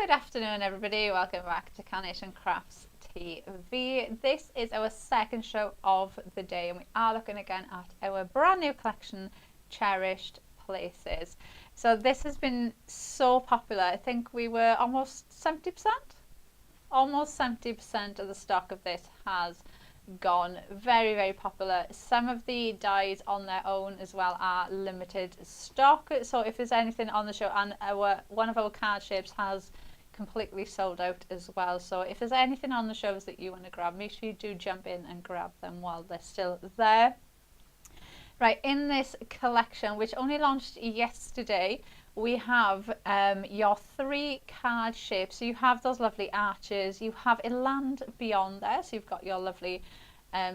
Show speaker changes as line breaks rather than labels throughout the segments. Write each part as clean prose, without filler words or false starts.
Good afternoon, everybody. Welcome back to Carnation Crafts TV. This is our second show of the day, and we are looking again at our brand new collection, Cherished Places. So this has been so popular. I think we were almost 70%. Almost 70% of the stock of this has gone. Very, very popular. Some of the dies on their own as well are limited stock, so if there's anything on the show, and one of our card shapes has completely sold out as well, so if there's anything on the shows that you want to grab, make sure you do jump in and grab them while they're still there. Right, in this collection, which only launched yesterday, we have your 3 card shapes. So you have those lovely arches, you have a land beyond there, so you've got your lovely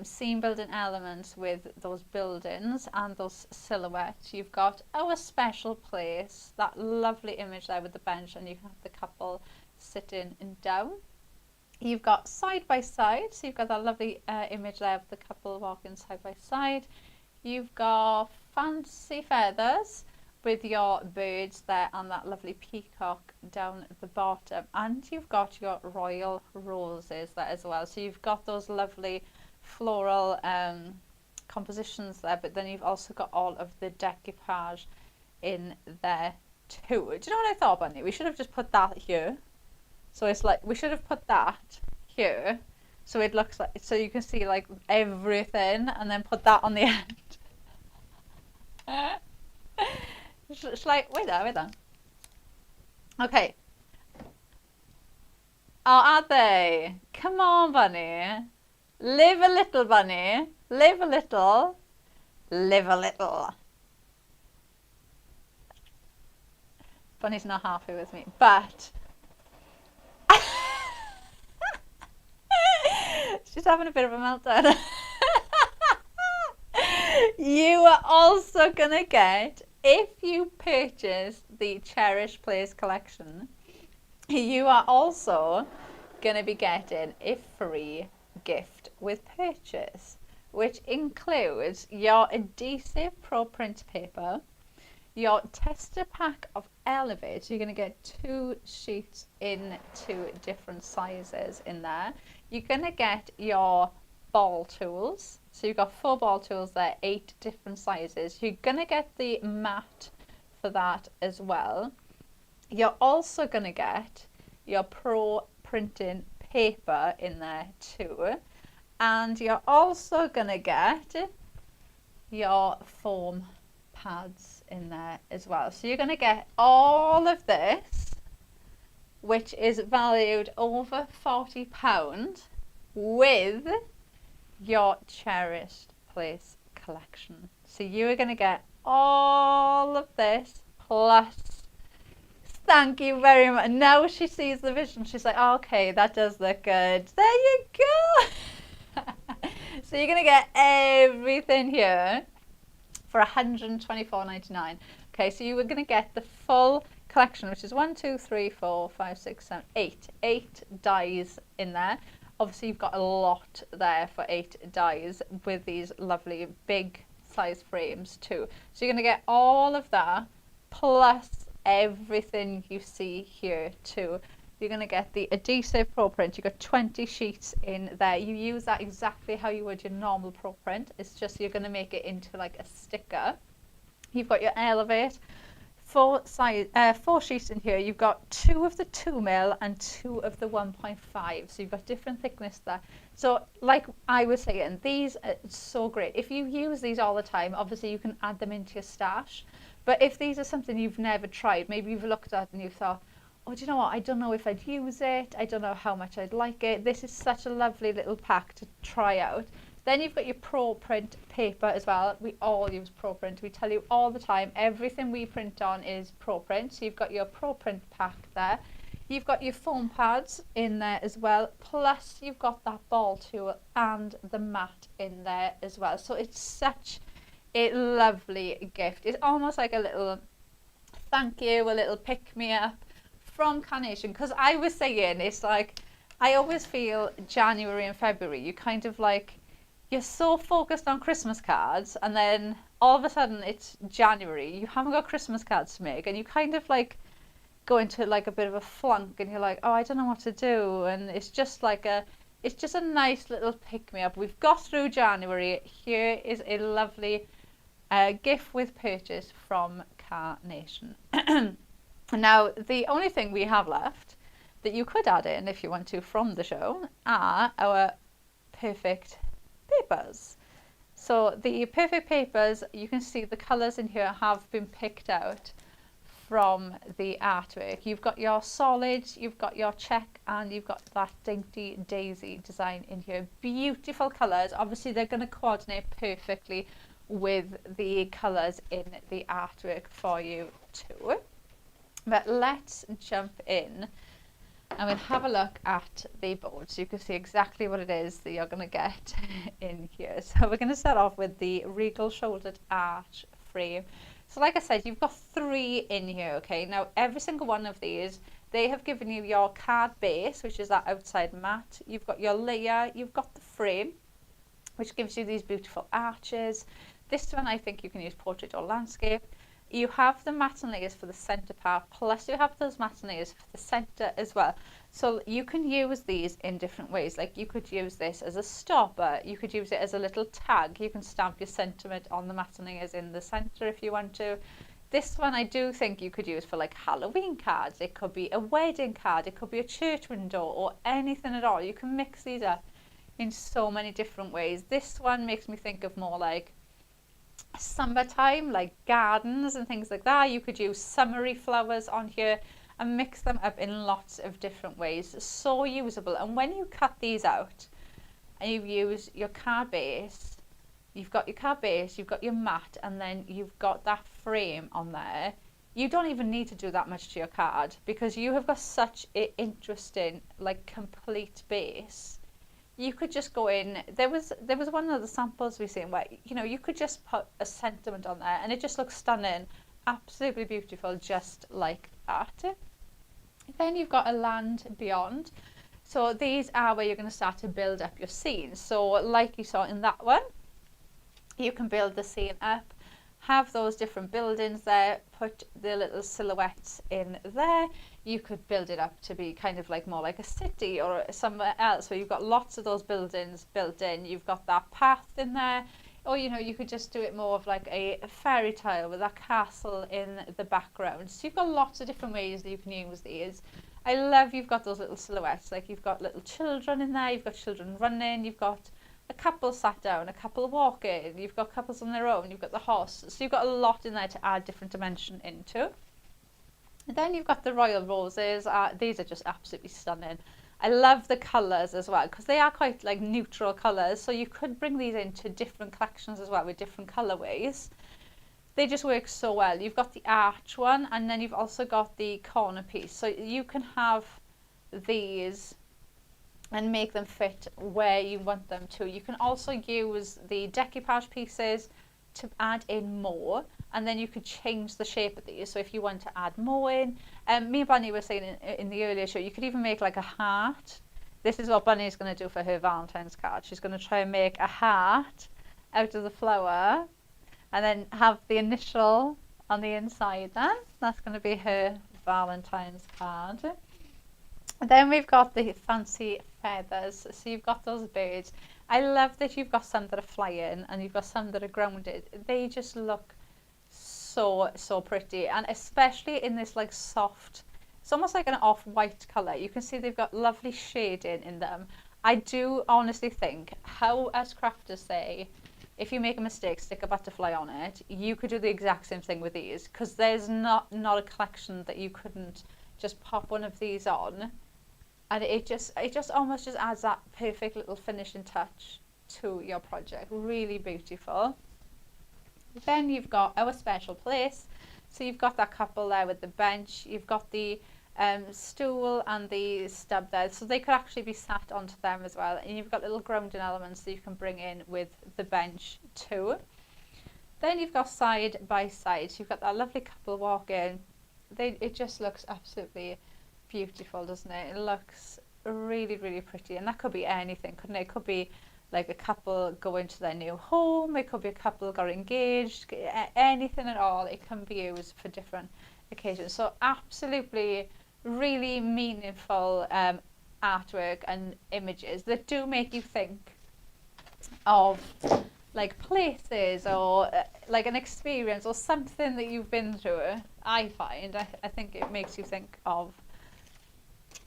scene building elements with those buildings and those silhouettes. You've got our special place, that lovely image there with the bench, and you have the couple sitting down. You've got side by side, so you've got that lovely image there of the couple walking side by side. You've got fancy feathers with your birds there and that lovely peacock down at the bottom, and you've got your royal roses there as well. So you've got those lovely floral compositions there, but then you've also got all of the decoupage in there too. Do you know what I thought, Bunny? We should have just put that here. So it's like, we should have put that here, so it looks like, so you can see like everything, and then put that on the end. It's like, wait there. Okay. Oh, are they? Come on, Bunny. Live a little, Bunny. Live a little. Live a little. Bunny's not happy with me, but she's having a bit of a meltdown. You are also gonna get, if you purchase the Cherished Place collection, you are also going to be getting a free gift with purchase, which includes your adhesive pro print paper, your tester pack of Elevate. So you're going to get 2 sheets in 2 different sizes in there. You're going to get your ball tools. So you've got 4 ball tools there, 8 different sizes. You're going to get the mat for that as well. You're also going to get your pro printing paper in there too. And you're also going to get your foam pads in there as well. So you're going to get all of this, which is valued over £40, with your Cherished Place collection. So you are going to get all of this plus, thank you very much. Now she sees the vision, she's like, oh, okay, that does look good. There you go. So you're going to get everything here for £124.99. Okay, so you were going to get the full collection, which is 1, 2, 3, 4, 5, 6, 7, 8 dies in there. Obviously, you've got a lot there for 8 dies with these lovely big size frames too. So you're going to get all of that plus everything you see here too. You're going to get the adhesive pro print. You've got 20 sheets in there. You use that exactly how you would your normal pro print. It's just you're going to make it into like a sticker. You've got your Elevate. 4 sheets in here. You've got 2 of the 2mm and 2 of the 1.5, so you've got different thickness there. So like I was saying, these are so great. If you use these all the time, obviously you can add them into your stash, but if these are something you've never tried, maybe you've looked at and you thought, oh, do you know what, I don't know if I'd use it, I don't know how much I'd like it, this is such a lovely little pack to try out. Then you've got your pro print paper as well. We all use pro print. We tell you all the time, everything we print on is pro print. So you've got your pro print pack there. You've got your foam pads in there as well. Plus you've got that ball tool and the mat in there as well. So it's such a lovely gift. It's almost like a little thank you, a little pick me up from Carnation. Because I was saying, it's like, I always feel January and February, you kind of like, you're so focused on Christmas cards, and then all of a sudden it's January, you haven't got Christmas cards to make, and you kind of like go into like a bit of a flunk and you're like, oh, I don't know what to do, and it's just a nice little pick-me-up. We've got through January. Here is a lovely gift with purchase from Carnation. Now, the only thing we have left that you could add in if you want to from the show are our perfect papers. So the perfect papers, you can see the colours in here have been picked out from the artwork. You've got your solids, you've got your check, and you've got that dainty daisy design in here. Beautiful colours. Obviously they're going to coordinate perfectly with the colours in the artwork for you too. But let's jump in and we'll have a look at the board so you can see exactly what it is that you're going to get in here. So we're going to start off with the regal shouldered arch frame. So like I said, you've got 3 in here, okay? Now every single one of these, they have given you your card base, which is that outside mat. You've got your layer, you've got the frame, which gives you these beautiful arches. This one I think you can use portrait or landscape. You have the mat and layers for the center part, plus you have those mat and layers for the center as well. So you can use these in different ways. Like you could use this as a stopper, you could use it as a little tag. You can stamp your sentiment on the mat and layers in the center if you want to. This one I do think you could use for like Halloween cards. It could be a wedding card, it could be a church window, or anything at all. You can mix these up in so many different ways. This one makes me think of more like summertime, like gardens and things like that. You could use summery flowers on here and mix them up in lots of different ways. So usable. And when you cut these out and you use your card base, you've got your card base, you've got your mat, and then you've got that frame on there. You don't even need to do that much to your card because you have got such an interesting, like, complete base. You could just go in. There was one of the samples we seen where, you know, you could just put a sentiment on there and it just looks stunning, absolutely beautiful, just like that. Then you've got a land beyond. So these are where you're going to start to build up your scene. So like you saw in that one, you can build the scene up, have those different buildings there, put the little silhouettes in there. You could build it up to be kind of like more like a city or somewhere else where you've got lots of those buildings built in. You've got that path in there, or you know, you could just do it more of like a fairy tale with that castle in the background. So you've got lots of different ways that you can use these. I love you've got those little silhouettes, like you've got little children in there, you've got children running, you've got a couple sat down, a couple walking, you've got couples on their own, you've got the horse. So you've got a lot in there to add different dimension into. And then you've got the royal roses. These are just absolutely stunning. I love the colours as well because they are quite like neutral colours. So you could bring these into different collections as well with different colourways. They just work so well. You've got the arch one and then you've also got the corner piece. So you can have these and make them fit where you want them to. You can also use the decoupage pieces to add in more, and then you could change the shape of these. So if you want to add more in, me and Bunny were saying in the earlier show, you could even make like a heart. This is what Bunny is going to do for her Valentine's card. She's going to try and make a heart out of the flower and then have the initial on the inside then. That's going to be her Valentine's card. Then we've got the fancy feathers. So you've got those birds. I love that you've got some that are flying and you've got some that are grounded. They just look so pretty, and especially in this like soft, it's almost like an off-white colour. You can see they've got lovely shading in them. I do honestly think, how as crafters say, if you make a mistake, stick a butterfly on it. You could do the exact same thing with these because there's not a collection that you couldn't just pop one of these on. And it just almost just adds that perfect little finishing touch to your project. Really beautiful. Then you've got our special place. So you've got that couple there with the bench. You've got the stool and the stub there. So they could actually be sat onto them as well. And you've got little grounding elements that you can bring in with the bench too. Then you've got side by side. So you've got that lovely couple walking. It just looks absolutely beautiful, doesn't it? It looks really pretty, and that could be anything, couldn't it? It could be like a couple going to their new home, it could be a couple got engaged, anything at all. It can be used for different occasions. So absolutely really meaningful artwork and images that do make you think of like places or like an experience or something that you've been through. I think it makes you think of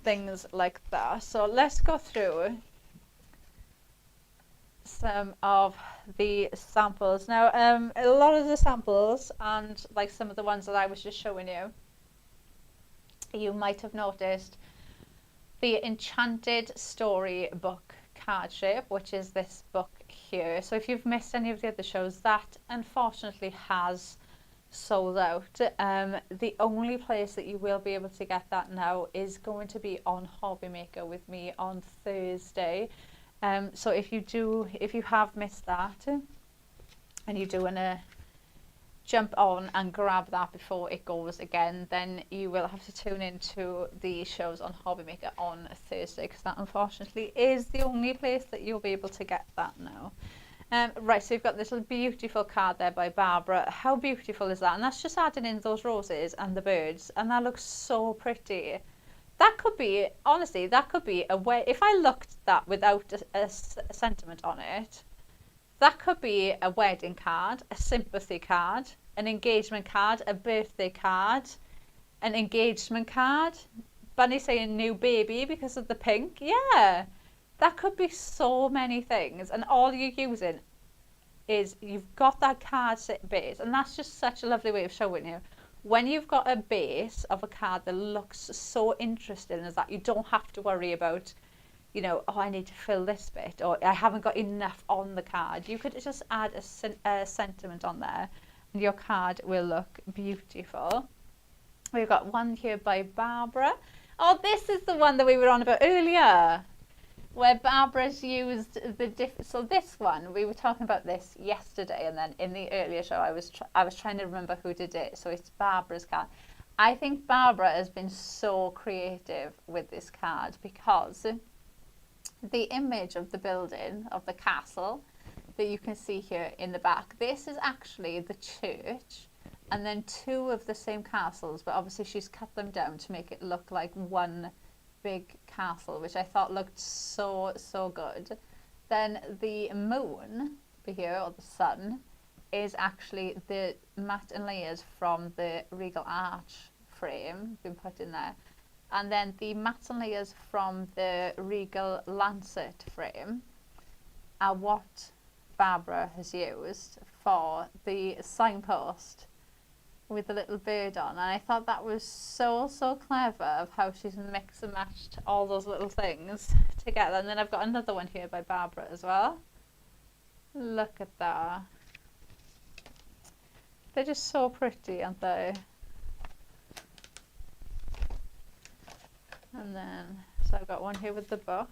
things like that. So let's go through some of the samples. Now, a lot of the samples and like some of the ones that I was just showing you, you might have noticed the Enchanted Storybook card shape, which is this book here. So if you've missed any of the other shows, that unfortunately has sold out. The only place that you will be able to get that now is going to be on Hobby Maker with me on Thursday. So if you have missed that and you do want to jump on and grab that before it goes again, then you will have to tune into the shows on Hobby Maker on Thursday, because that unfortunately is the only place that you'll be able to get that now. Right, so you've got this beautiful card there by Barbara. How beautiful is that? And that's just adding in those roses and the birds, and that looks so pretty. That could be, honestly, that could be a way, if I looked at that without a sentiment on it, that could be a wedding card, a sympathy card, an engagement card, a birthday card, an engagement card. Bunny saying new baby because of the pink. Yeah, that could be so many things. And all you're using is you've got that card base. And that's just such a lovely way of showing you. When you've got a base of a card that looks so interesting, is that you don't have to worry about, you know, oh, I need to fill this bit, or I haven't got enough on the card. You could just add a sentiment on there and your card will look beautiful. We've got one here by Barbara. Oh, this is the one that we were on about earlier, where Barbara's used the so this one, we were talking about this yesterday, and then in the earlier show I was trying to remember who did it. So it's Barbara's card. I think Barbara has been so creative with this card, because the image of the building, of the castle that you can see here in the back, this is actually the church, and then two of the same castles, but obviously she's cut them down to make it look like one big castle, which I thought looked so good. Then the moon here, or the sun, is actually the matte and layers from the Regal Arch frame been put in there. And then the matte and layers from the Regal Lancet frame are what Barbara has used for the signpost with the little bird on. And I thought that was so clever of how she's mixed and matched all those little things together. And then I've got another one here by Barbara as well. Look at that. They're just so pretty, aren't they? And then, so I've got one here with the book.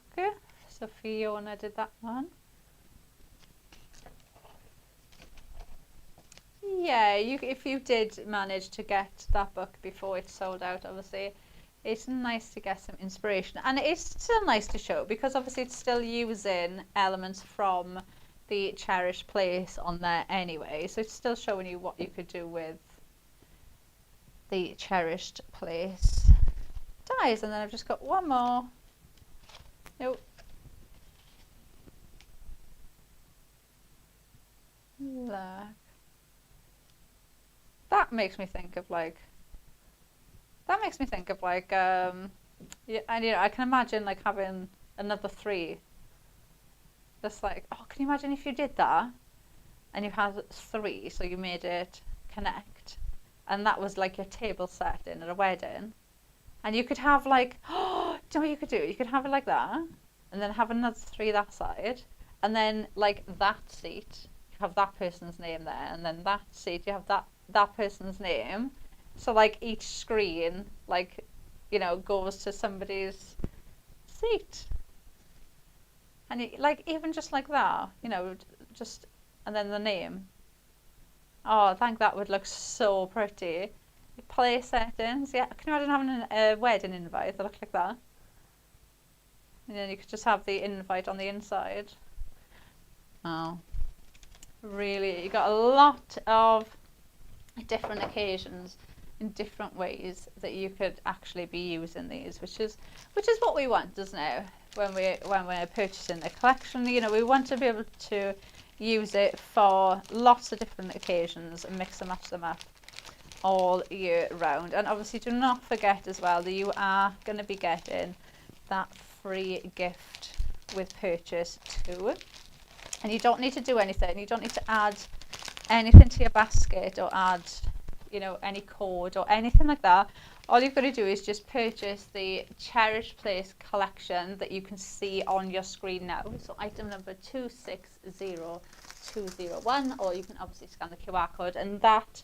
So Fiona did that one. Yeah, if you did manage to get that book before it sold out, obviously, it's nice to get some inspiration. And it's still nice to show, because obviously it's still using elements from the Cherished Place on there anyway. So it's still showing you what you could do with the Cherished Place dies. And then I've just got one more. Nope. Look. That makes me think of like, yeah, and you know, I can imagine like having another three. Just like, oh, can you imagine if you did that and you had three, so you made it connect, and that was like your table setting at a wedding, and you could have like, oh, do you know what you could do? You could have it like that, and then have another three that side, and then like that seat, you have that person's name there, and then that seat, you have that person's name. So like each screen, like, you know, goes to somebody's seat. And it, like, even just like that, you know, just, and then the name. Oh, I think that would look so pretty. Play settings, yeah. Can you imagine having a wedding invite that looked like that? And then you could just have the invite on the inside. Oh, really, you got a lot of different occasions in different ways that you could actually be using these, which is what we want, doesn't it? When we're purchasing a collection, you know, we want to be able to use it for lots of different occasions and mix and match them up all year round. And obviously do not forget as well that you are going to be getting that free gift with purchase too. And you don't need to do anything. You don't need to add anything to your basket or add, you know, any code or anything like that. All you've got to do is just purchase the Cherished Place collection that you can see on your screen now. So item number 260201, or you can obviously scan the QR code, and that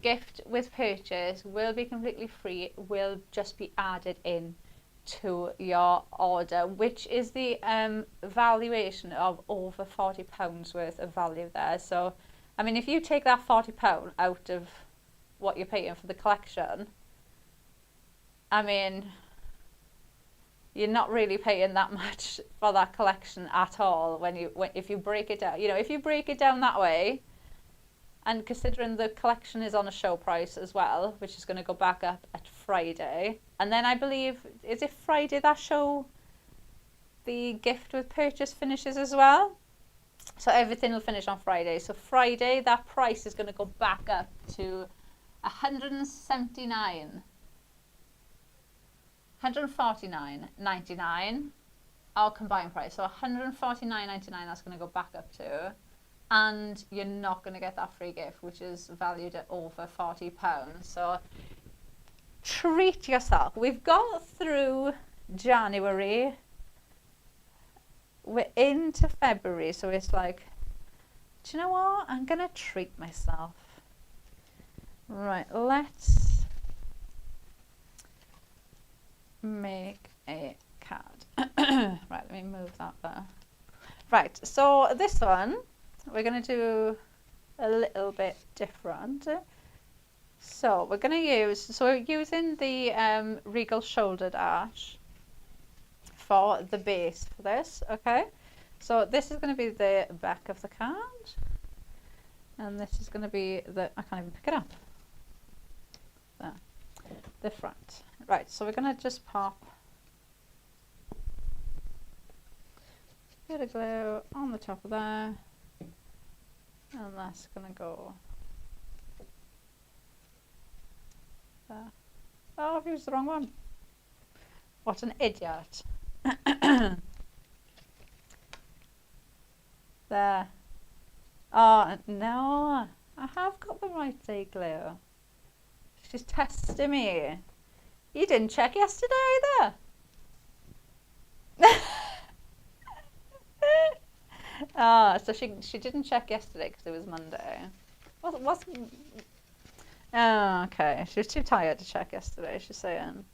gift with purchase will be completely free, will just be added in to your order, which is the valuation of over £40 worth of value there. So I mean, if you take that £40 out of what you're paying for the collection, I mean, you're not really paying that much for that collection at all if you break it down. You know, if you break it down that way, and considering the collection is on a show price as well, which is going to go back up at Friday, and then I believe, is it Friday that show the gift with purchase finishes as well? So everything will finish on Friday. So Friday, that price is going to go back up to 149.99 our combined price. So 149.99 that's going to go back up to, and you're not going to get that free gift, which is valued at over £40. So treat yourself. We've got through January, we're into February, so it's like, do you know what, I'm going to treat myself. Right, let's make a card. Right, let me move that there. Right, so this one, we're going to do a little bit different. So we're going to use, so we're using the Regal Shouldered Arch for the base for this, okay? So this is going to be the back of the card, and this is going to be the, I can't even pick it up, there, the front. Right, so we're going to just pop a bit of glue on the top of there, and that's going to go there. Oh, I've used the wrong one. What an idiot. There. Oh, no. I have got the right day glue. She's testing me. You didn't check yesterday either. Oh, so she didn't check yesterday because it was Monday. What's oh, okay. She was too tired to check yesterday, she's saying.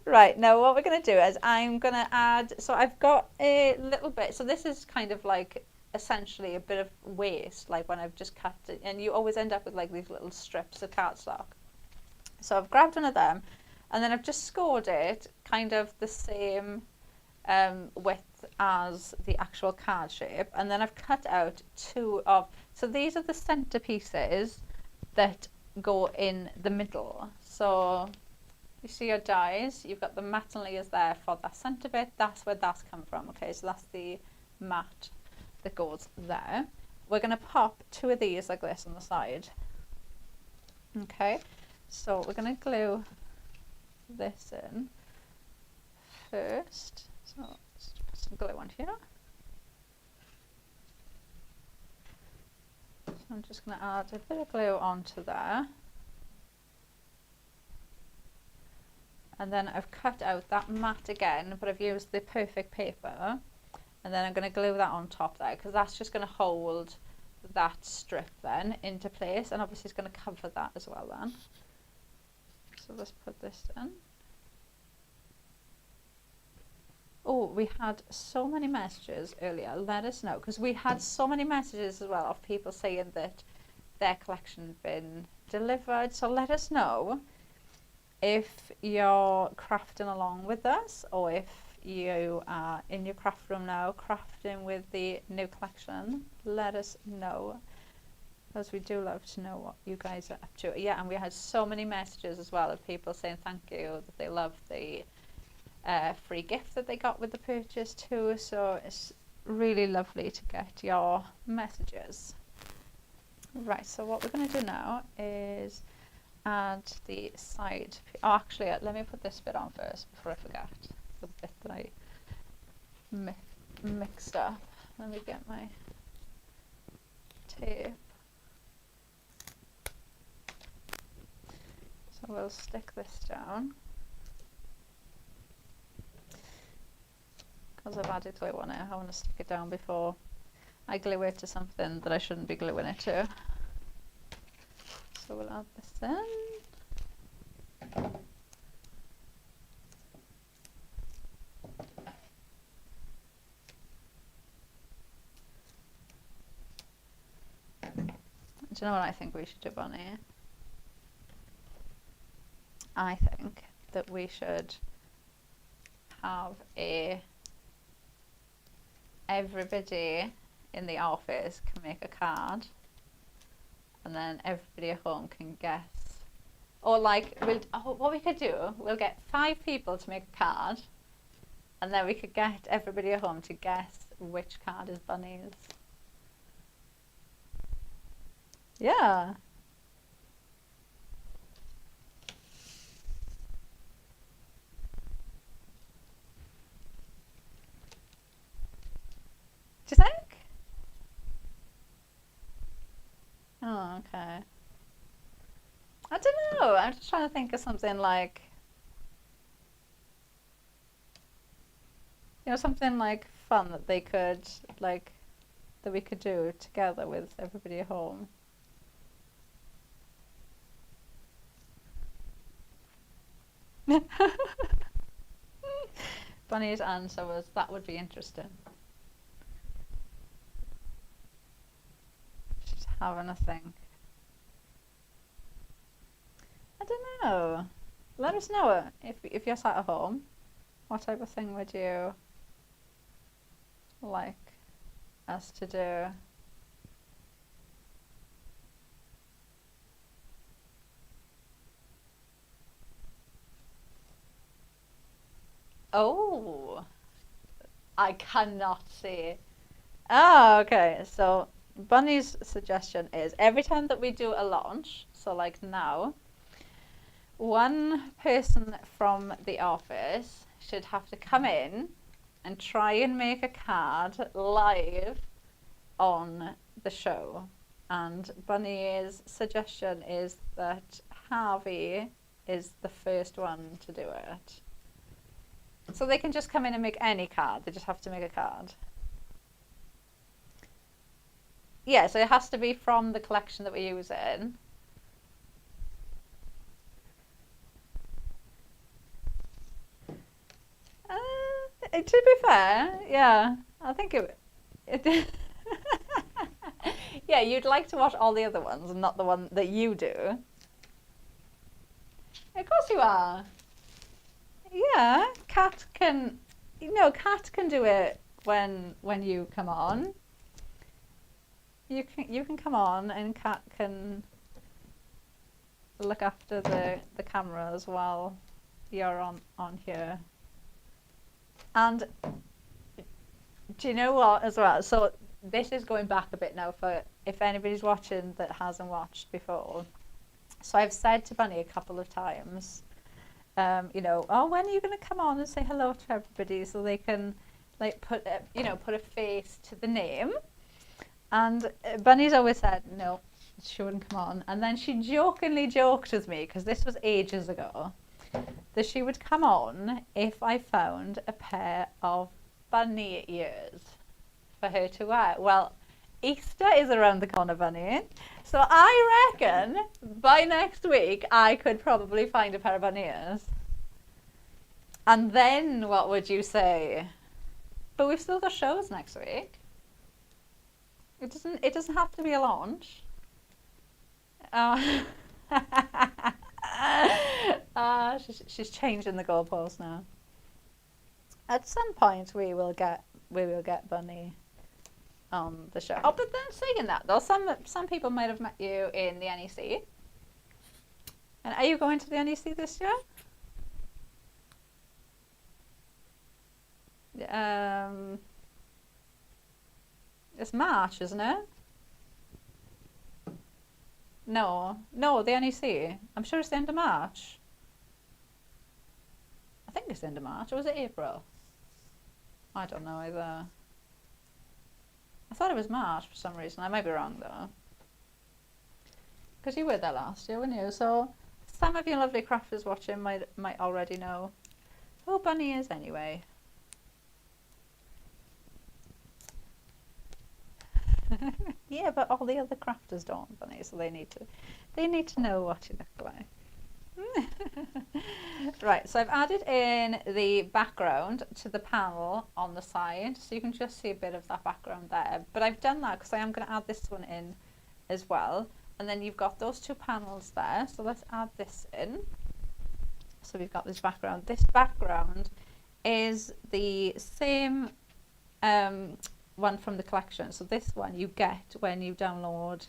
Right, now what we're going to do is I'm going to add, so I've got a little bit, so this is kind of like essentially a bit of waste, like when I've just cut it, and you always end up with like these little strips of cardstock. So I've grabbed one of them, and then I've just scored it kind of the same width as the actual card shape, and then I've cut out two of, so these are the center pieces that go in the middle. So you see your dies, you've got the matte and layers there for that center bit, that's where that's come from, okay, so that's the matte that goes there. We're going to pop two of these like this on the side. Okay, so we're going to glue this in first, so let's put some glue on here. So I'm just going to add a bit of glue onto there. And then I've cut out that mat again, but I've used the perfect paper, and then I'm going to glue that on top there, because that's just going to hold that strip then into place, and obviously it's going to cover that as well then. So let's put this in. Oh, we had so many messages earlier, let us know, because we had so many messages as well of people saying that their collection had been delivered, so let us know if you're crafting along with us, or if you are in your craft room now crafting with the new collection. Let us know. because we do love to know what you guys are up to. Yeah, and we had so many messages as well of people saying thank you, that they love the free gift that they got with the purchase too. So it's really lovely to get your messages. Right, so what we're going to do now is add the side. Oh, actually, let me put this bit on first before I forget the bit that I mixed up. Let me get my tape. So we'll stick this down because I've added glue on it. I want to stick it down before I glue it to something that I shouldn't be gluing it to. So we'll add this in. Do you know what I think we should do, Bonnie? I think that we should have everybody in the office can make a card, and then everybody at home can guess. Or like, what we could do, we'll get 5 people to make a card, and then we could get everybody at home to guess which card is Bunny's. Yeah. Do you think? Oh, okay. I don't know. I'm just trying to think of something like, something like fun that they could, like, that we could do together with everybody at home. Bunny's answer was, that would be interesting. Just having a think. I don't know. Let us know if you're sat at home. What type of thing would you like us to do? Oh, I cannot see. Oh, okay. So Bunny's suggestion is every time that we do a launch, so like now, one person from the office should have to come in and try and make a card live on the show. And Bunny's suggestion is that Harvey is the first one to do it. So they can just come in and make any card. They just have to make a card. Yeah, so it has to be from the collection that we're using. To be fair, yeah, I think it yeah, you'd like to watch all the other ones and not the one that you do. Of course you are. Yeah, Kat can do it when you come on. You can come on, and Kat can look after the cameras while you're on here. And do you know what as well? So this is going back a bit now for if anybody's watching that hasn't watched before. So I've said to Bunny a couple of times, oh, when are you going to come on and say hello to everybody so they can like put a face to the name? And Bunny's always said no, she wouldn't come on. And then she jokingly joked with me, because this was ages ago, that she would come on if I found a pair of bunny ears for her to wear. Well, Easter is around the corner, Bunny. So I reckon by next week I could probably find a pair of bunny ears. And then what would you say? But we've still got shows next week. It doesn't have to be a launch. She's changing the goalpost now. At some point we will get Bunny on the show. Oh, but then saying that though, some people might have met you in the NEC. And are you going to the NEC this year? It's March, isn't it? No, the NEC. I'm sure it's the end of March. I think it's the end of March, or was it April? I don't know either. I thought it was March for some reason. I might be wrong though. Because you were there last year, weren't you? So some of you lovely crafters watching might already know who Bunny is anyway. Yeah, but all the other crafters don't, Bunny, so they need to know what you look like. Right, so I've added in the background to the panel on the side, so you can just see a bit of that background there. But I've done that because I am going to add this one in as well. And then you've got those two panels there, so let's add this in. So we've got this background. This background is the same one from the collection. So this one you get when you download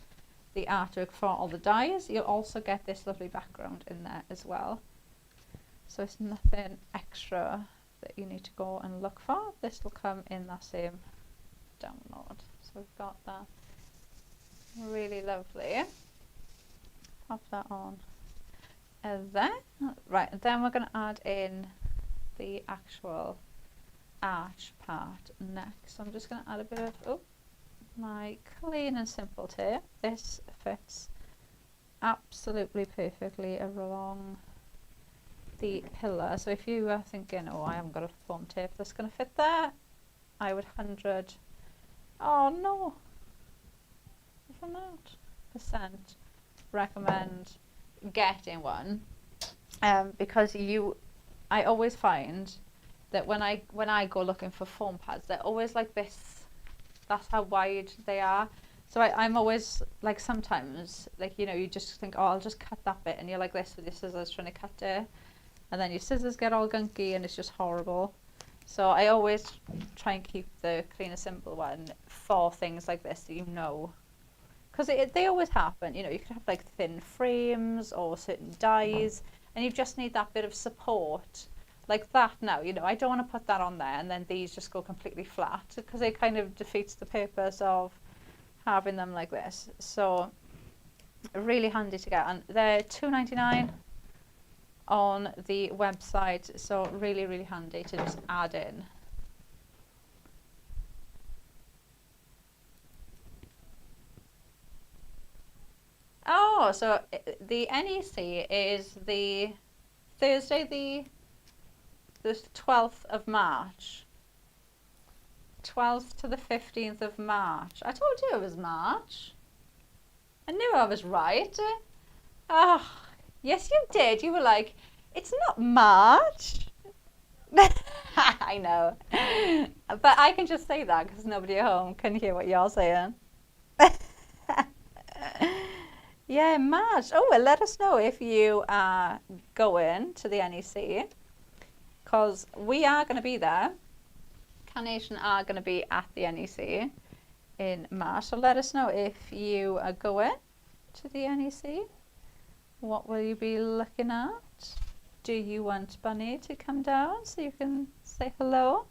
the artwork for all the dies. You'll also get this lovely background in there as well. So it's nothing extra that you need to go and look for. This will come in that same download. So we've got that really lovely. Pop that on there. Right, and then we're going to add in the actual arch part next. So I'm just going to add a bit of my clean and simple tape. This fits absolutely perfectly along the pillar. So if you are thinking, oh, I haven't got a foam tape that's going to fit there, I would 100%, oh no, if I'm not, recommend getting one, because I always find that when I go looking for foam pads, they're always like this. That's how wide they are. So I'm always like, sometimes like, you know, you just think, oh, I'll just cut that bit, and you're like this with your scissors trying to cut it, and then your scissors get all gunky and it's just horrible. So I always try and keep the clean and simple one for things like this, that you know, because they always happen. You know, you could have like thin frames or certain dies, and you just need that bit of support like that. Now, you know, I don't want to put that on there and then these just go completely flat, because it kind of defeats the purpose of having them like this. So really handy to get, and they're $2.99 on the website, so really, really handy to just add in. Oh, so the NEC is the Thursday, the 12th of March. 12th to the 15th of March. I told you it was March. I knew I was right. Oh, yes you did. You were like, it's not March. I know. But I can just say that because nobody at home can hear what you're saying. Yeah, March. Oh, well, let us know if you are going to the NEC, because we are going to be there. Carnation are going to be at the NEC in March. So let us know if you are going to the NEC. What will you be looking at? Do you want Bunny to come down so you can say hello?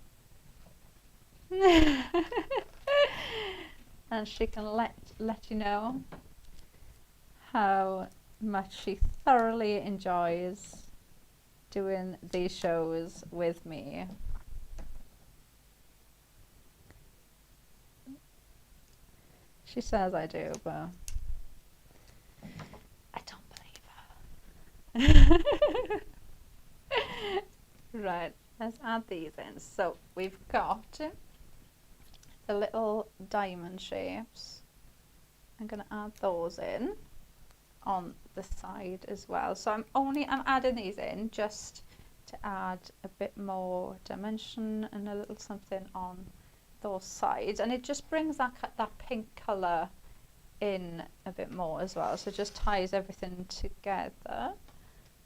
And she can let you know how much she thoroughly enjoys doing these shows with me. She says I do, but I don't believe her. Right, let's add these in. So we've got the little diamond shapes. I'm going to add those in on the side as well. So I'm adding these in just to add a bit more dimension and a little something on those sides, and it just brings that pink colour in a bit more as well. So it just ties everything together.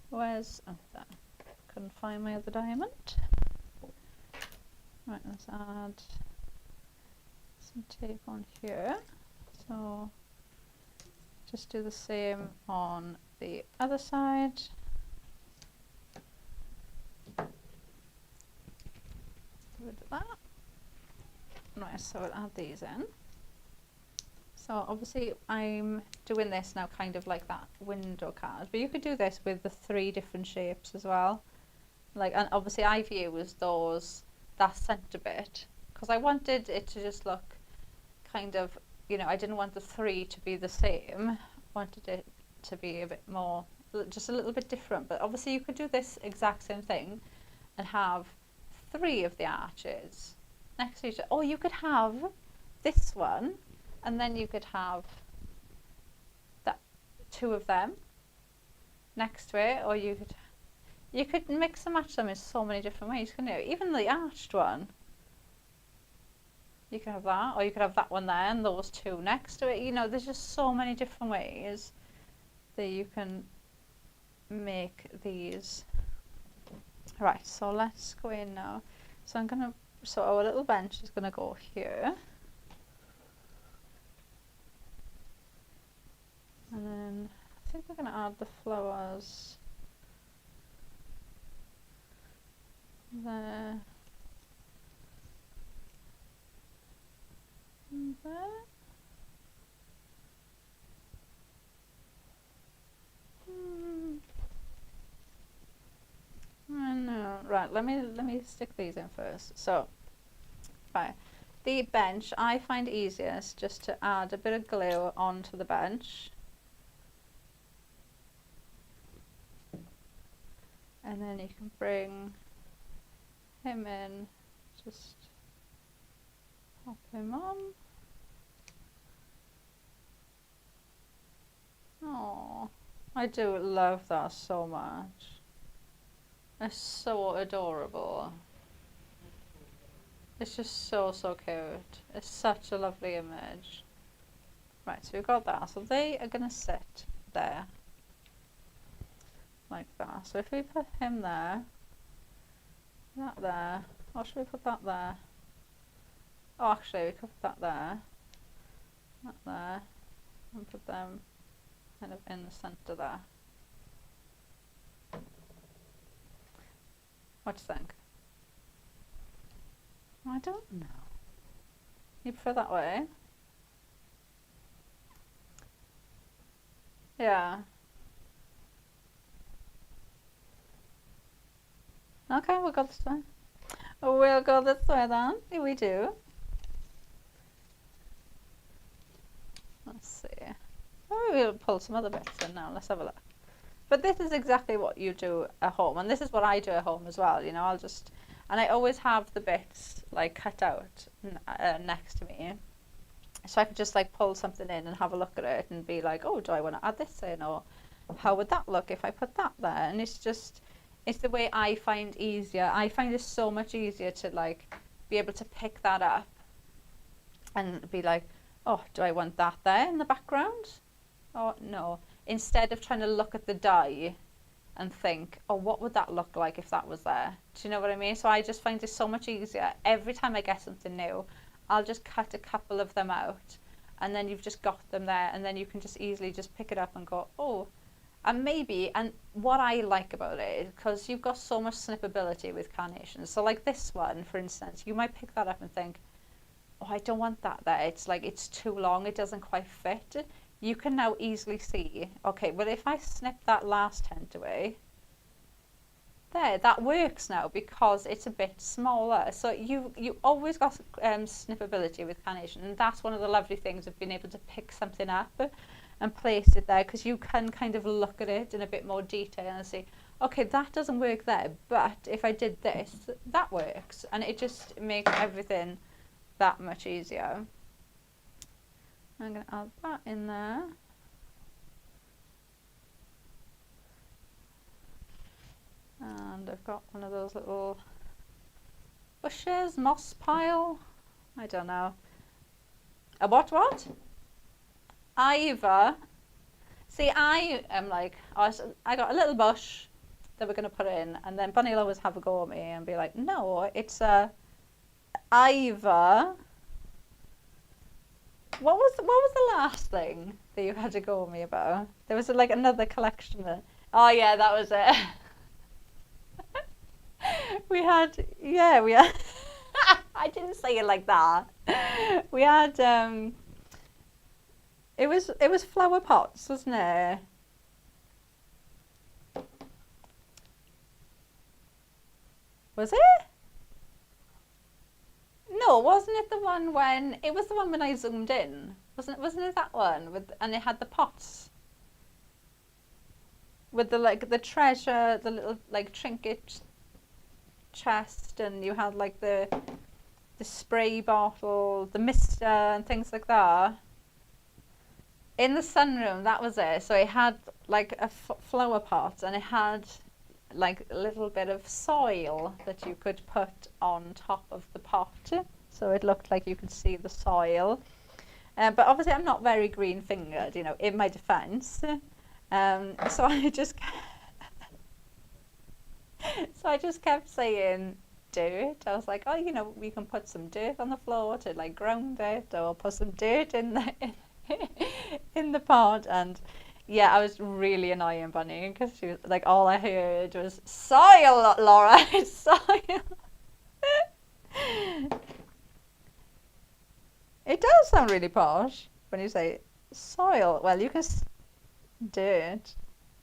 Where's that? Couldn't find my other diamond. Right, let's add some tape on here. So just do the same on the other side. Rid of that. Right, so I'll add these in. So obviously I'm doing this now kind of like that window card, but you could do this with the 3 different shapes as well. Like, and obviously I've used that centre bit because I wanted it to just look kind of, you know, I didn't want the 3 to be the same. I wanted it to be a bit more, just a little bit different. But obviously you could do this exact same thing and have 3 of the arches next to each other. Or you could have this one and then you could have that 2 of them next to it, or you could mix and match them in so many different ways, couldn't you? Even the arched one. You could have that, or you could have that one there and those 2 next to it. You know, there's just so many different ways that you can make these. Right, so let's go in now. So so our little bench is gonna go here. And then I think we're gonna add the flowers there. And there. I know. Right, let me stick these in first. So, right, the bench I find easiest just to add a bit of glue onto the bench, and then you can bring him in, just pop him on. Oh, I do love that so much. It's so adorable. It's just so cute. It's such a lovely image. Right, so we've got that. So they are going to sit there. Like that. So if we put him there, that there, or should we put that there? Oh, actually, we could put that there, that there, and put them kind of in the centre there. What do you think? I don't know. You prefer that way? Yeah. Okay, we'll go this way. We'll go this way then. Here we do. Let's see. Oh, we'll pull some other bits in now. Let's have a look. But this is exactly what you do at home, and this is what I do at home as well. You know, and I always have the bits like cut out next to me, so I could just like pull something in and have a look at it and be like, oh, do I want to add this in, or how would that look if I put that there? And it's the way I find easier. I find it so much easier to like be able to pick that up and be like, oh, do I want that there in the background? Oh, no. Instead of trying to look at the die and think, oh, what would that look like if that was there? Do you know what I mean? So I just find it so much easier. Every time I get something new, I'll just cut a couple of them out, and then you've just got them there, and then you can just easily just pick it up and go, oh, and what I like about it is because you've got so much snippability with carnations. So like this one, for instance, you might pick that up and think, oh, I don't want that there. It's like, it's too long. It doesn't quite fit. You can now easily see, okay, well, if I snip that last tent away, there, that works now because it's a bit smaller. So you always got snippability with carnation, and that's one of the lovely things of being able to pick something up and place it there, because you can kind of look at it in a bit more detail and see, okay, that doesn't work there, but if I did this, that works, and it just makes everything that much easier. I'm going to add that in there. And I've got one of those little bushes, moss pile, I don't know. A what? Ivor. See, I am like, I got a little bush that we're going to put in, and then Bunny will always have a go at me and be like, no, it's a Ivor. What was the last thing that you had to go with me about? There was like another collection that. Oh yeah, that was it. We had, yeah, we had. I didn't say it like that. We had it was flower pots, wasn't it? Was it? No, wasn't it the one when it was the one when I zoomed in? Wasn't it that one with and it had the pots with the like the treasure, the little like trinket chest, and you had like the spray bottle, the mister, and things like that. In the sunroom, that was it. So it had like a flower pot, and it had like a little bit of soil that you could put on top of the pot. So it looked like you could see the soil. But obviously I'm not very green fingered, you know, in my defense. So I just kept saying dirt. I was like, oh, you know, we can put some dirt on the floor to like ground it, or put some dirt in the in the pot. And yeah, I was really annoying Bunny because she was like, all I heard was soil, Laura, it's soil. It does sound really posh when you say soil. Well, you can dirt.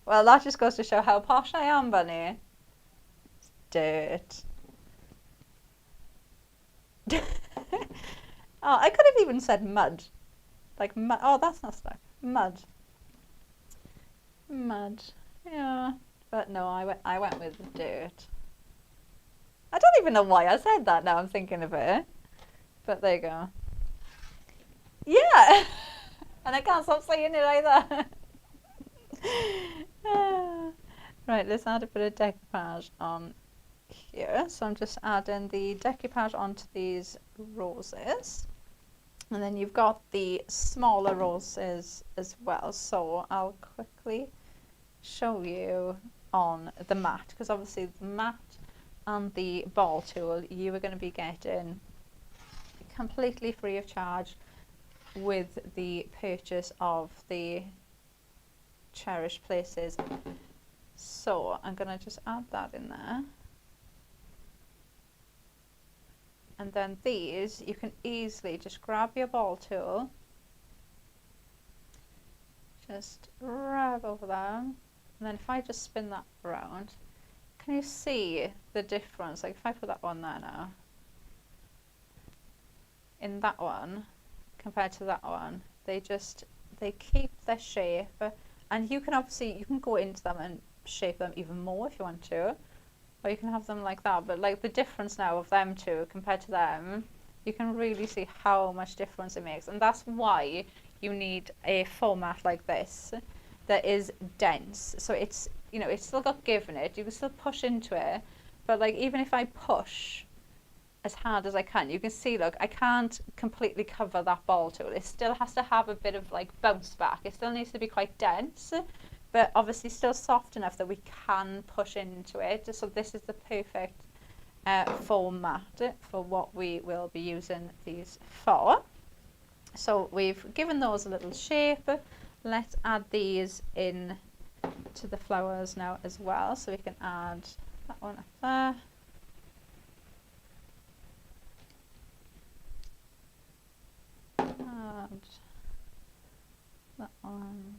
Well, that just goes to show how posh I am, Bunny. Dirt. Oh, I could have even said mud. Like mud. Oh, that's not stuck. Mud. Mud. Yeah. But no, I went with dirt. I don't even know why I said that now I'm thinking of it. But there you go. Yeah. And I can't stop saying it either. Right, let's add a bit of decoupage on here. So I'm just adding the decoupage onto these roses. And then you've got the smaller roses as well. So I'll quickly show you on the mat, because obviously the mat and the ball tool you are going to be getting completely free of charge with the purchase of the Cherished Places. So I'm going to just add that in there. And then these, you can easily just grab your ball tool, just rub over them, and then if I just spin that around, can you see the difference? Like if I put that one there now, in that one compared to that one, they keep their shape, and you can obviously, you can go into them and shape them even more if you want to. Or you can have them like that, but like the difference now of them two compared to them, you can really see how much difference it makes. And that's why you need a format like this that is dense. So it's, you know, it's still got give in it, you can still push into it, but like even if I push as hard as I can, you can see, look, I can't completely cover that ball tool. It still has to have a bit of like bounce back. It still needs to be quite dense, but obviously still soft enough that we can push into it. So this is the perfect format for what we will be using these for. So we've given those a little shape. Let's add these in to the flowers now as well. So we can add that one up there. And that one.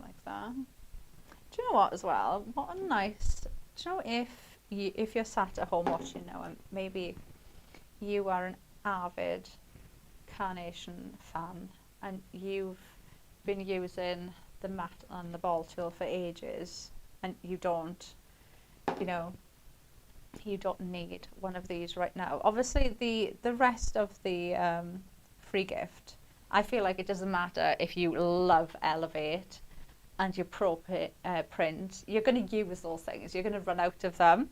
Like that. Do you know what as well? What a nice. Do you know if you're sat at home watching now and maybe you are an avid carnation fan and you've been using the mat and the ball tool for ages and you don't, you know, you don't need one of these right now. Obviously the rest of the free gift, I feel like it doesn't matter if you love Elevate and your pro print, you're going to use those things, you're going to run out of them.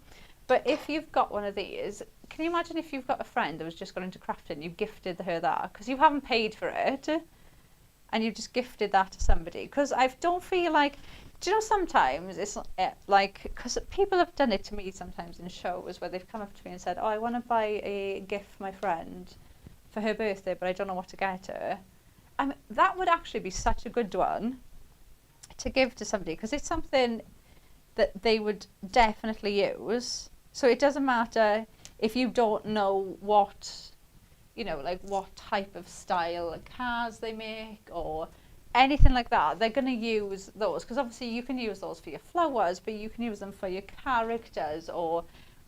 But if you've got one of these, can you imagine if you've got a friend that was just got into crafting, you gifted her that, because you haven't paid for it, and you just gifted that to somebody? Because I don't feel like, do you know, sometimes it's like, because people have done it to me sometimes in shows where they've come up to me and said, oh, I want to buy a gift for my friend for her birthday, but I don't know what to get her. I mean, that would actually be such a good one to give to somebody, because it's something that they would definitely use. So it doesn't matter if you don't know what, you know, like what type of style cars they make or anything like that. They're going to use those, because obviously you can use those for your flowers, but you can use them for your characters or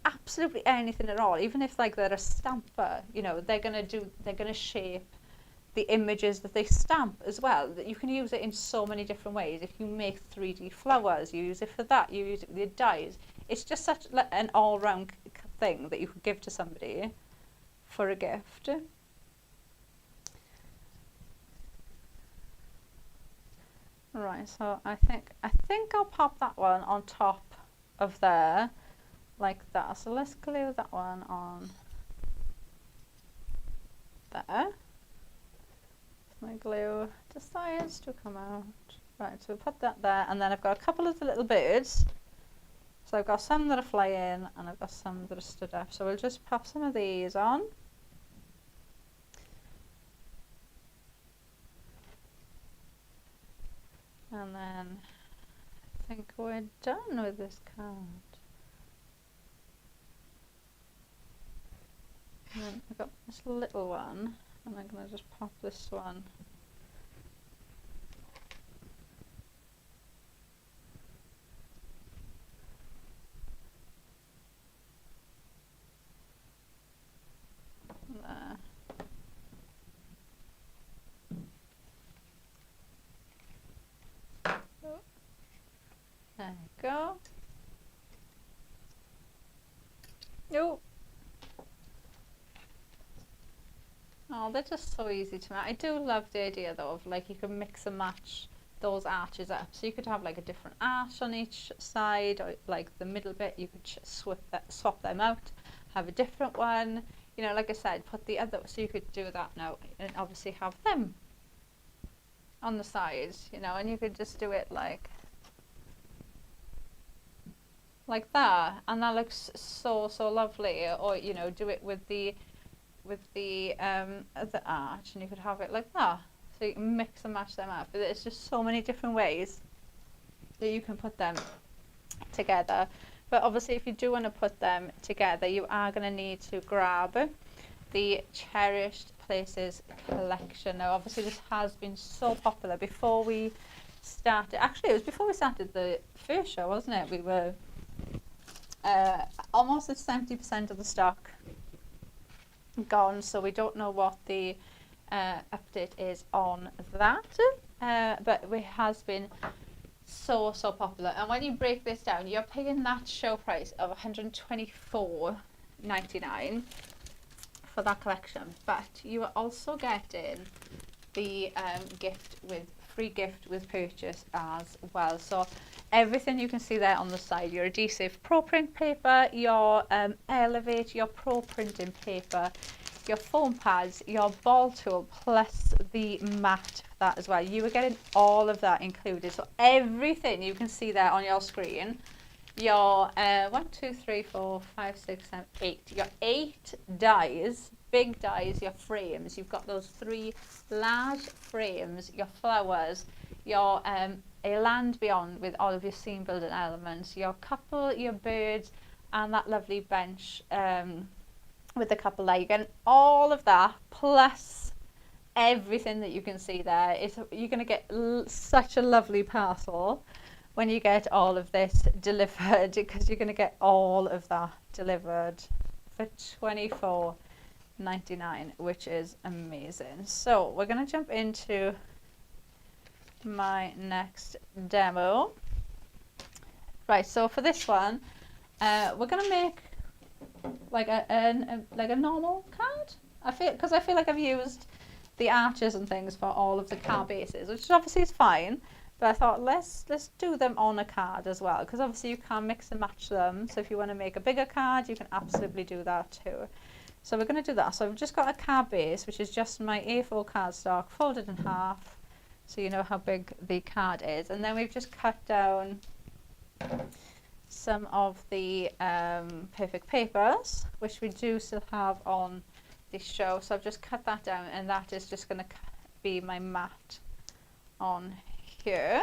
absolutely anything at all. Even if like they're a stamper, you know, they're going to shape the images that they stamp as well. That you can use it in so many different ways. If you make 3D flowers, you use it for that. You use it with your dies. It's just such an all-round thing that you could give to somebody for a gift. Right, so I think I'll pop that one on top of there like that. So let's glue that one on there. My glue decides to come out. Right, so we'll put that there, and then I've got a couple of the little birds. So I've got some that are flying and I've got some that are stood up. So we'll just pop some of these on. And then I think we're done with this card. And then I've got this little one, and I'm going to just pop this one. There. There you go. Oh. Oh, they're just so easy to make. I do love the idea though of like you can mix and match those arches up. So you could have like a different arch on each side, or like the middle bit you could swap them out, have a different one. You know, like I said, put the other, so you could do that now and obviously have them on the sides, you know, and you could just do it like that, and that looks so lovely. Or you know, do it with the other arch, and you could have it like that, so you can mix and match them up. But there's just so many different ways that you can put them together. But obviously if you do want to put them together, you are going to need to grab the Cherished Places collection. Now obviously this has been so popular. Before we started, actually it was before we started the first show, wasn't it? We were almost at 70% of the stock gone, so we don't know what the update is on that, but it has been so popular. And when you break this down, you're paying that show price of $124.99 for that collection, but you are also getting the free gift with purchase as well. So everything you can see there on the side, your adhesive pro print paper, your Elevate, your pro printing paper, your foam pads, your ball tool, plus the mat for that as well. You are getting all of that included. So everything you can see there on your screen, your 1, 2, 3, 4, 5, 6, 7, 8, your 8 dies, big dies, your frames. You've got those 3 large frames, your flowers, your a land beyond with all of your scene building elements, your couple, your birds, and that lovely bench with the couple there. You're getting all of that plus everything that you can see there. You're going to get such a lovely parcel when you get all of this delivered, because you're going to get all of that delivered for $24.99, which is amazing. So we're going to jump into my next demo. Right, so for this one we're going to make like a normal card. I feel like I've used the arches and things for all of the card bases, which obviously is fine, but I thought let's do them on a card as well, because obviously you can mix and match them. So if you want to make a bigger card, you can absolutely do that too. So we're going to do that. So I've just got a card base, which is just my A4 cardstock folded in half, so you know how big the card is. And then we've just cut down some of the perfect papers, which we do still have on the show. So I've just cut that down, and that is just going to be my mat on here.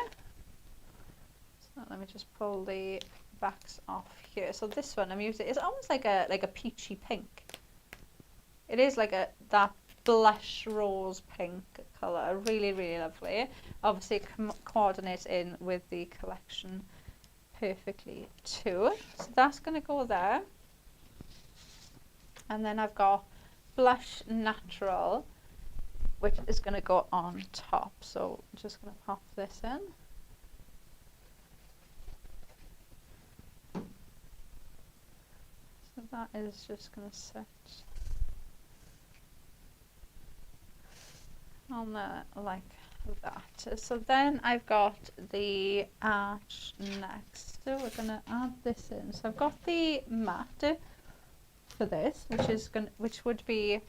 So let me just pull the backs off here. So this one I'm using, it's almost like a peachy pink. It is like that blush rose pink colour, really, really lovely. Obviously coordinates in with the collection perfectly too. So that's going to go there. And then I've got Blush Natural, which is going to go on top. So I'm just going to pop this in. So that is just going to sit on there like that. So then I've got the arch next. So we're going to add this in. So I've got the mat for this, which would be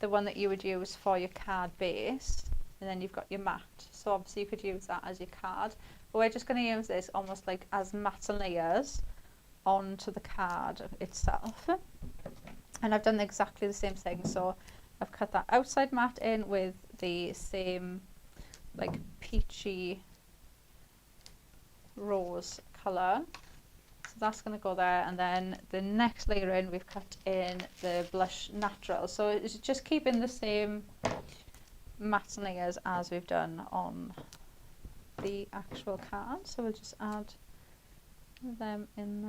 the one that you would use for your card base, and then you've got your mat. So obviously you could use that as your card, but we're just going to use this almost like as mats and layers onto the card itself. And I've done exactly the same thing. So I've cut that outside mat in with the same like peachy rose colour. So that's going to go there, and then the next layer in we've cut in the Blush Natural. So it's just keeping the same matte layers as we've done on the actual card. So we'll just add them in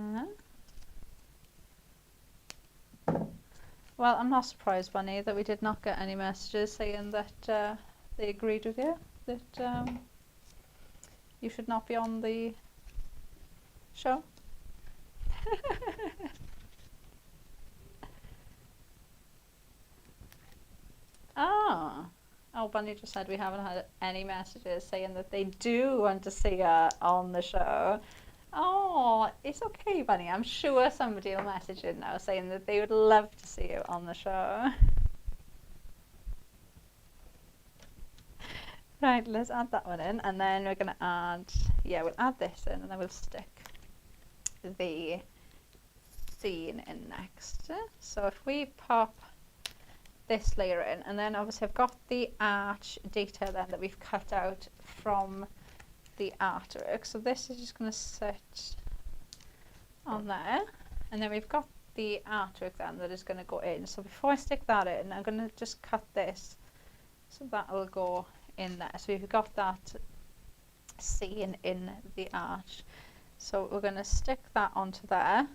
there. Well, I'm not surprised, Bunny, that we did not get any messages saying that they agreed with you, that you should not be on the show. Oh, Bunny just said we haven't had any messages saying that they do want to see her on the show. Oh, it's okay, Bunny. I'm sure somebody will message in now saying that they would love to see you on the show. Right, let's add that one in, and then we're going to add, we'll add this in, and then we'll stick the scene in next. So if we pop this layer in, and then obviously I've got the arch detail then that we've cut out from the artwork. So this is just going to sit on there, and then we've got the artwork then that is going to go in. So before I stick that in, I'm going to just cut this, so that will go in there. So we've got that scene in the arch. So we're going to stick that onto there,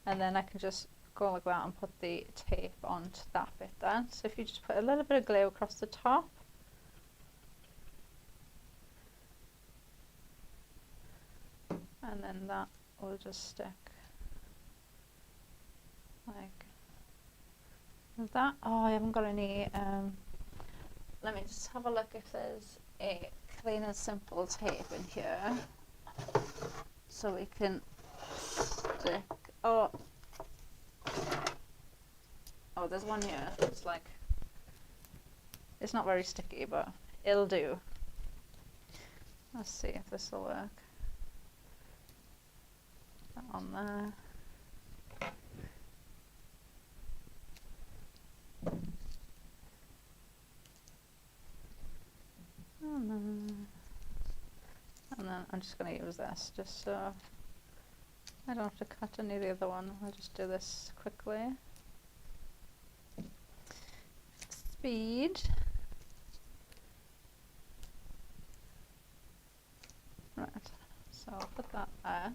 and then I can just go like that and put the tape onto that bit there. So if you just put a little bit of glue across the top, and then that will just stick like that. Oh, I haven't got any, let me just have a look if there's a clean and simple tape in here, so we can stick, oh, there's one here. It's like, it's not very sticky, but it'll do. Let's see if this will work. That on there. And then I'm just going to use this just so I don't have to cut any of the other one. I'll just do this quickly. Speed. Right, so I'll put that there,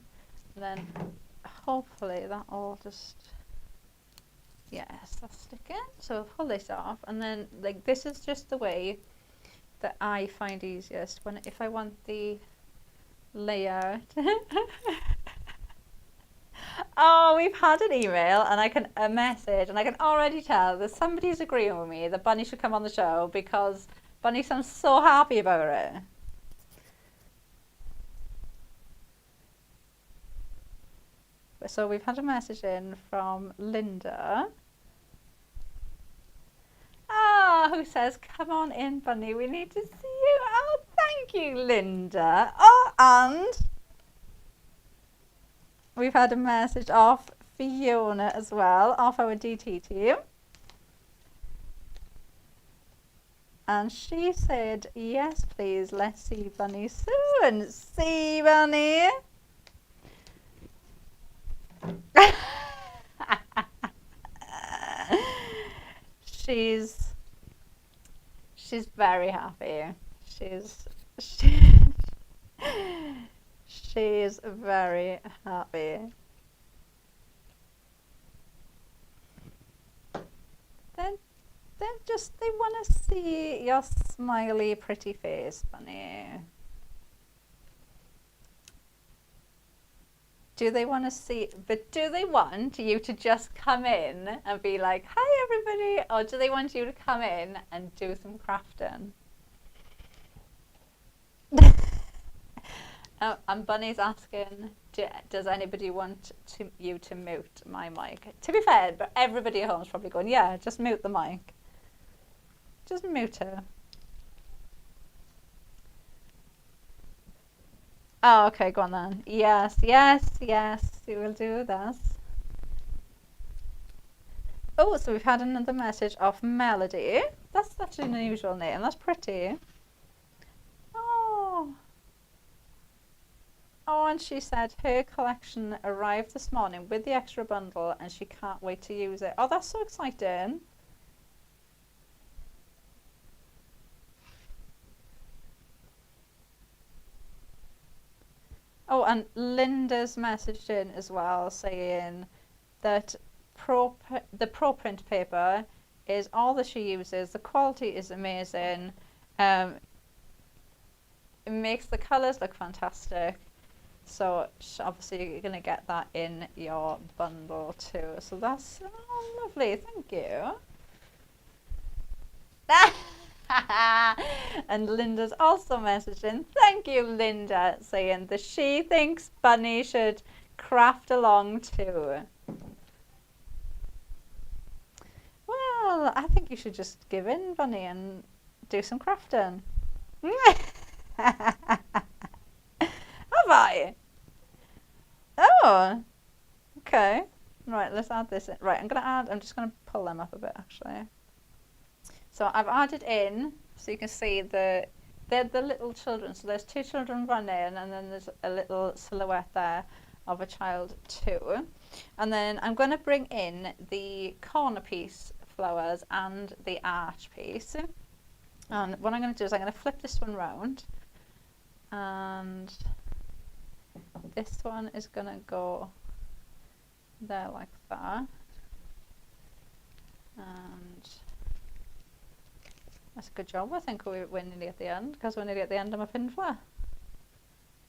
and then hopefully that all just, yes, that's sticking. So I'll pull this off, and then like this is just the way that I find easiest if I want the layout. Oh, we've had an email and a message, and I can already tell that somebody's agreeing with me that Bunny should come on the show because Bunny sounds so happy about it. So we've had a message in from Linda. Who says, come on in, Bunny, we need to see you. Oh, thank you, Linda. Oh, and we've had a message off Fiona as well, off our DT team. And she said, yes, please, let's see Bunny soon. See Bunny. she's she's very happy. She's she, she's very happy. Then they want to see your smiley, pretty face, Bunny. Do they want to see, but do they want you to just come in and be like, hi everybody, or do they want you to come in and do some crafting? And Bunny's asking, does anybody want you to mute my mic? To be fair, but everybody at home is probably going, yeah, just mute the mic. Just mute her. Oh, okay, go on then. Yes, yes, yes, we will do this. Oh, so we've had another message of Melody. That's such an unusual name. That's pretty. Oh. Oh, and she said her collection arrived this morning with the extra bundle and she can't wait to use it. Oh, that's so exciting. Oh, and Linda's messaged in as well saying that the Pro Print paper is all that she uses. The quality is amazing. It makes the colours look fantastic. So obviously you're going to get that in your bundle too. So that's lovely. Thank you. And Linda's also messaged in, thank you, Linda, saying that she thinks Bunny should craft along too. Well, I think you should just give in, Bunny, and do some crafting. Have I? Oh, okay. Right, let's add this in. Right, I'm just going to pull them up a bit actually. So I've added in, so you can see they're the little children. So there's two children running, and then there's a little silhouette there of a child too. And then I'm going to bring in the corner piece flowers and the arch piece. And what I'm going to do is I'm going to flip this one round, and this one is going to go there like that. And that's a good job. I think we're nearly at the end, because we're nearly at the end of my pin flare.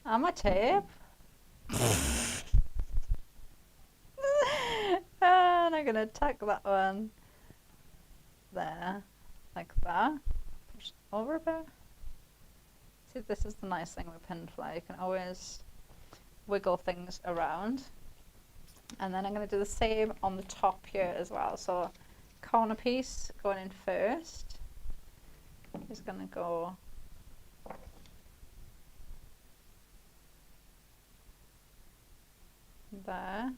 And my tape. And I'm going to tack that one there, like that. Push it over a bit. See, this is the nice thing with pin flare. You can always wiggle things around. And then I'm going to do the same on the top here as well. So corner piece going in first is going to go there,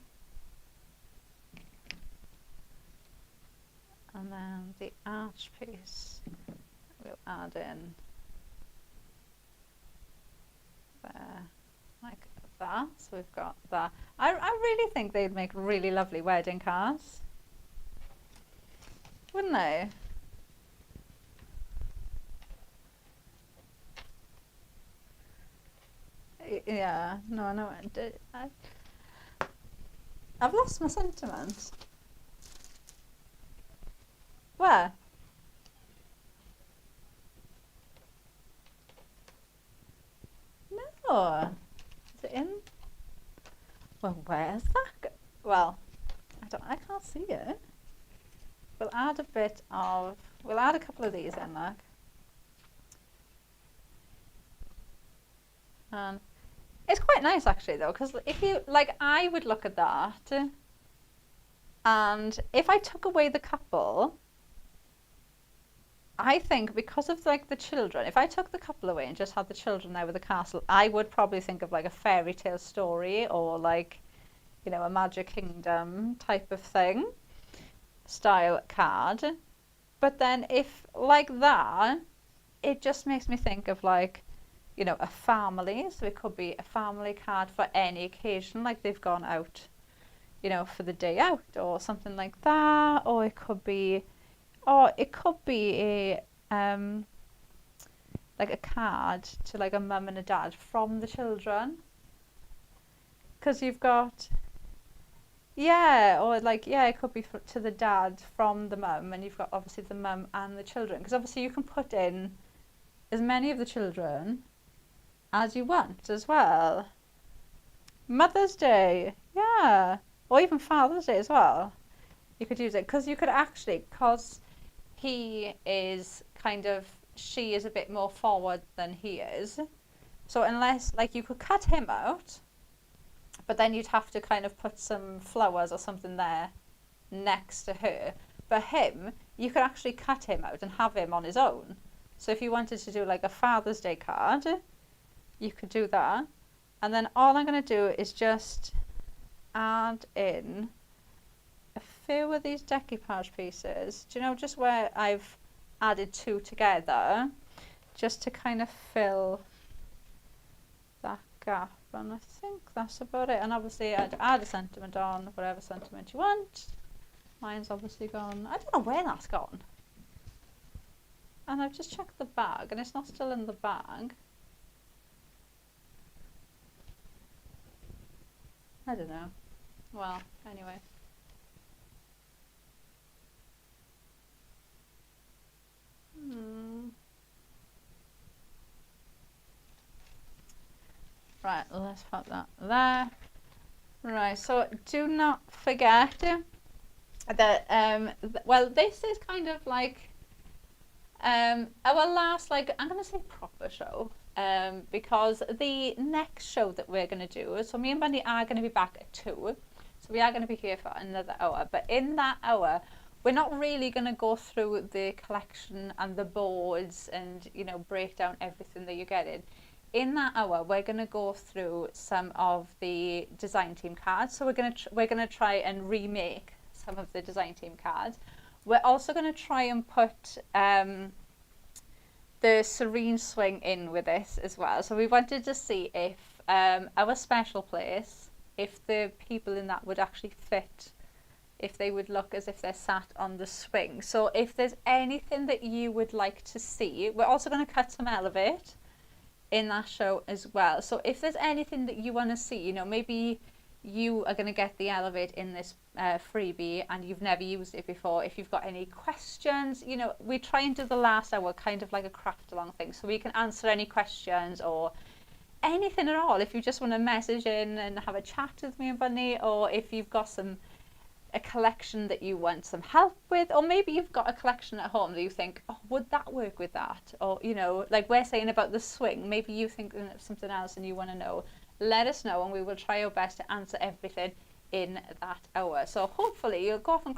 and then the arch piece we'll add in there like that. So we've got that. I really think they'd make really lovely wedding cards, wouldn't they? Yeah, no, I've lost my sentiment. Where? No. Is it in? Well, where's that? Well, I can't see it. We'll add a couple of these in, look. And it's quite nice actually though, because if you, like, I would look at that, and if I took away the couple, I think because of like the children, if I took the couple away and just had the children there with the castle, I would probably think of like a fairy tale story, or like, you know, a Magic Kingdom type of thing, style card. But then if like that, it just makes me think of like, you know, a family. So it could be a family card for any occasion, like they've gone out, you know, for the day out or something like that. Or it could be like a card to like a mum and a dad from the children. Because you've got, yeah, or like, yeah, it could be to the dad from the mum, and you've got obviously the mum and the children. Because obviously you can put in as many of the children as you want as well. Mother's Day, yeah, or even Father's Day as well. You could use it because you could actually, because he is kind of, she is a bit more forward than he is. So unless, like, you could cut him out, but then you'd have to kind of put some flowers or something there next to her. For him, you could actually cut him out and have him on his own. So if you wanted to do like a Father's Day card, you could do that. And then all I'm going to do is just add in a few of these decoupage pieces. Do you know, just where I've added two together, just to kind of fill that gap. And I think that's about it. And obviously I'd add a sentiment on, whatever sentiment you want. Mine's obviously gone. I don't know where that's gone. And I've just checked the bag and it's not still in the bag. I don't know. Well, anyway. Right, let's put that there. Right, so do not forget that, well, this is kind of like our last, like, I'm going to say proper show, because the next show that we're going to do, so me and Bunny are going to be back at 2, so we are going to be here for another hour, but in that hour, we're not really going to go through the collection and the boards and, you know, break down everything that you're getting. In that hour, we're going to go through some of the design team cards. So we're going to try and remake some of the design team cards. We're also going to try and put the Serene Swing in with this as well. So we wanted to see if our special place, if the people in that would actually fit, if they would look as if they're sat on the swing. So if there's anything that you would like to see, we're also going to cut some Elevate in that show as well. So if there's anything that you want to see, you know, maybe you are going to get the Elevate in this freebie and you've never used it before. If you've got any questions, you know, we try and do the last hour kind of like a craft along thing, so we can answer any questions or anything at all. If you just want to message in and have a chat with me and Bunny, or if you've got a collection that you want some help with, or maybe you've got a collection at home that you think, oh, would that work with that? Or, you know, like we're saying about the swing, maybe you think of something else and you want to know, let us know and we will try our best to answer everything in that hour. So hopefully you'll go off and